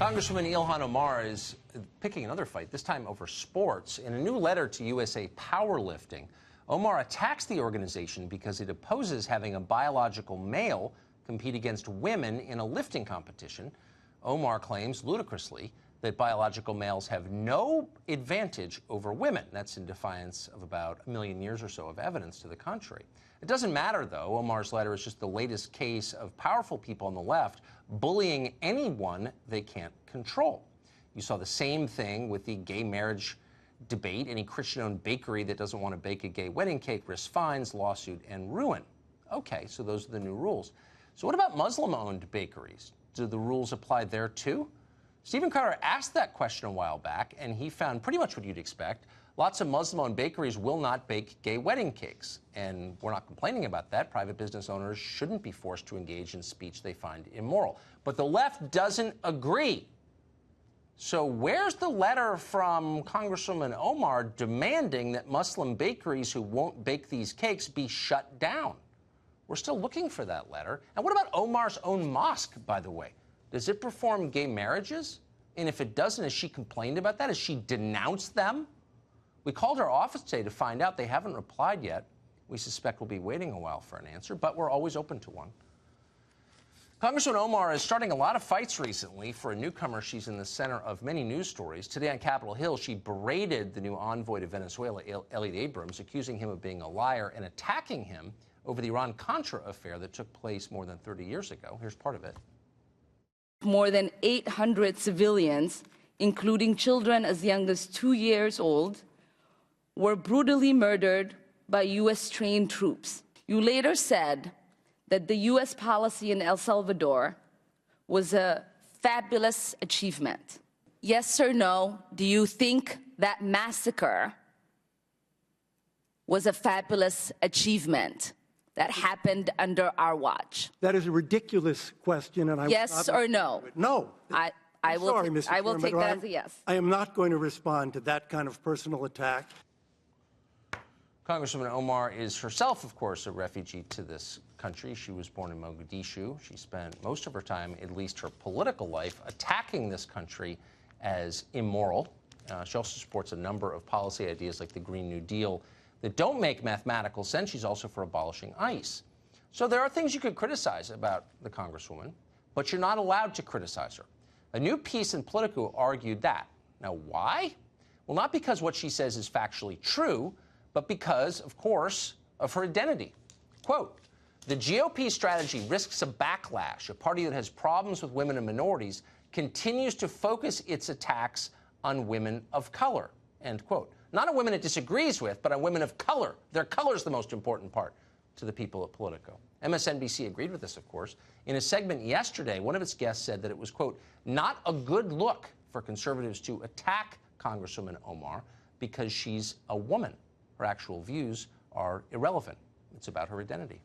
Congresswoman Ilhan Omar is picking another fight, this time over sports. In a new letter to USA Powerlifting, Omar attacks the organization because it opposes having a biological male compete against women in a lifting competition. Omar claims, ludicrously, that biological males have no advantage over women. That's in defiance of about a million years or so of evidence to the contrary. It doesn't matter, though. Omar's letter is just the latest case of powerful people on the left bullying anyone they can't control. You saw the same thing with the gay marriage debate. Any Christian-owned bakery that doesn't want to bake a gay wedding cake risks fines, lawsuit, and ruin. Okay, so those are the new rules. So what about Muslim-owned bakeries? Do the rules apply there, too? Stephen Carter asked that question a while back, and he found pretty much what you'd expect. Lots of Muslim-owned bakeries will not bake gay wedding cakes, and we're not complaining about that. Private business owners shouldn't be forced to engage in speech they find immoral. But the left doesn't agree. So where's the letter from Congresswoman Omar demanding that Muslim bakeries who won't bake these cakes be shut down? We're still looking for that letter. And what about Omar's own mosque, by the way? Does it perform gay marriages? And if it doesn't, has she complained about that? Has she denounced them? We called her office today to find out. They haven't replied yet. We suspect we'll be waiting a while for an answer, but we're always open to one. Congresswoman Omar is starting a lot of fights recently. For a newcomer, she's in the center of many news stories. Today on Capitol Hill, she berated the new envoy to Venezuela, Elliot Abrams, accusing him of being a liar and attacking him over the Iran-Contra affair that took place more than 30 years ago. Here's part of it. More than 800 civilians, including children as young as 2 years old, were brutally murdered by U.S.-trained troops. You later said that the U.S. policy in El Salvador was a fabulous achievement. Yes or no, do you think that massacre was a fabulous achievement that happened under our watch? That is a ridiculous question, and I yes or no? No. I will take that as a yes. I am not going to respond to that kind of personal attack. Congresswoman Omar is herself, of course, a refugee to this country. She was born in Mogadishu. She spent most of her time, at least her political life, attacking this country as immoral. She also supports a number of policy ideas like the Green New Deal that don't make mathematical sense. She's also for abolishing ICE. So there are things you could criticize about the Congresswoman, but you're not allowed to criticize her. A new piece in Politico argued that. Now, why? Well, not because what she says is factually true, but because, of course, of her identity. Quote, the GOP strategy risks a backlash. A party that has problems with women and minorities continues to focus its attacks on women of color, end quote. Not on women it disagrees with, but on women of color. Their color is the most important part to the people at Politico. MSNBC agreed with this, of course. In a segment yesterday, one of its guests said that it was, quote, not a good look for conservatives to attack Congresswoman Omar because she's a woman. Her actual views are irrelevant. It's about her identity.